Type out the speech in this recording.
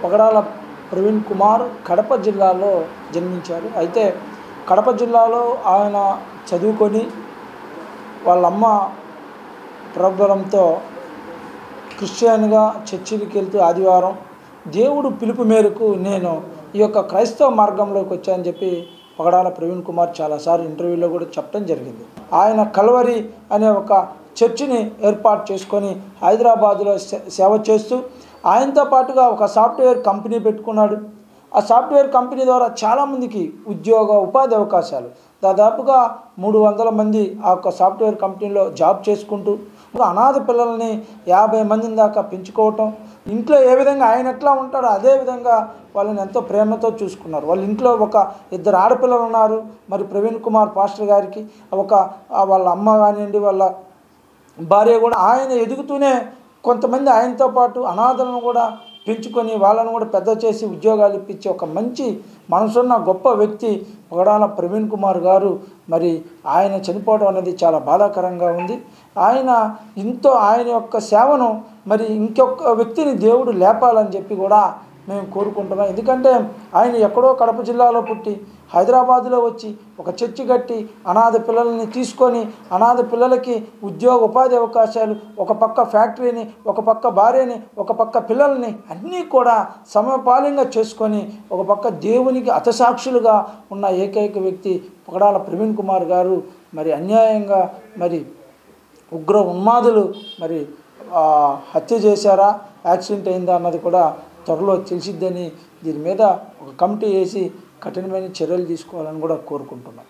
పగడాల ప్రవీణ్ కుమార్ కడప జిల్లాలో జన్మించారు. అయితే కడప జిల్లాలో ఆయన చదువుకొని వాళ్ళమ్మ ప్రోగ్రాంతో క్రిస్టియన్గా చర్చిలకు వెళ్తూ ఆదివారం దేవుడు పిలుపు మేరకు నేను ఈ యొక్క క్రైస్తవ మార్గంలోకి వచ్చానని చెప్పి పగడాల ప్రవీణ్ కుమార్ చాలాసార్లు ఇంటర్వ్యూలో కూడా చెప్పడం జరిగింది. ఆయన కల్వరి అనే ఒక చర్చిని ఏర్పాటు చేసుకొని హైదరాబాదులో సేవ చేస్తూ ఆయనతో పాటుగా ఒక సాఫ్ట్వేర్ కంపెనీ పెట్టుకున్నాడు. ఆ సాఫ్ట్వేర్ కంపెనీ ద్వారా చాలామందికి ఉపాధి అవకాశాలు, దాదాపుగా 300 మంది ఆ యొక్క సాఫ్ట్వేర్ కంపెనీలో జాబ్ చేసుకుంటూ అనాథ పిల్లల్ని 50 మందిని దాకా పెంచుకోవటం, ఇంట్లో ఏ విధంగా ఆయన ఎట్లా ఉంటాడో అదే విధంగా వాళ్ళని ఎంతో ప్రేమతో చూసుకున్నారు. వాళ్ళ ఇంట్లో ఒక 2 ఆడపిల్లలు ఉన్నారు. మరి ప్రవీణ్ కుమార్ పాస్టర్ గారికి వాళ్ళ అమ్మ కానివ్వండి, వాళ్ళ భార్య కూడా ఆయన ఎదుగుతూనే కొంతమంది ఆయనతో పాటు అనాథలను కూడా పెంచుకొని వాళ్ళను కూడా పెద్ద చేసి ఉద్యోగాలు ఇప్పించి ఒక మంచి మనసున్న గొప్ప వ్యక్తి పగడాల ప్రవీణ్ కుమార్ గారు. మరి ఆయన చనిపోవడం అనేది చాలా బాధాకరంగా ఉంది. ఆయన యొక్క సేవను మరి ఇంకొక వ్యక్తిని దేవుడు లేపాలని చెప్పి కూడా మేము కోరుకుంటున్నాం. ఎందుకంటే ఆయన ఎక్కడో కడప జిల్లాలో పుట్టి హైదరాబాదులో వచ్చి ఒక చర్చి కట్టి అనాథ పిల్లల్ని తీసుకొని అనాథ పిల్లలకి ఉపాధి అవకాశాలు, ఒక పక్క ఫ్యాక్టరీని, ఒక పక్క భార్యని, ఒక పక్క పిల్లల్ని అన్నీ కూడా సమపాలంగా చేసుకొని ఒక పక్క దేవునికి హతసాక్షులుగా ఉన్న ఏకైక వ్యక్తి పగడాల ప్రవీణ్ కుమార్ గారు. మరి అన్యాయంగా మరి ఉగ్ర ఉన్మాదులు మరి హత్య చేశారా, యాక్సిడెంట్ అయిందా అన్నది కూడా త్వరలో తెలిసిద్దని దీని మీద ఒక కమిటీ వేసి కఠినమైన చర్యలు తీసుకోవాలని కూడా కోరుకుంటున్నాం.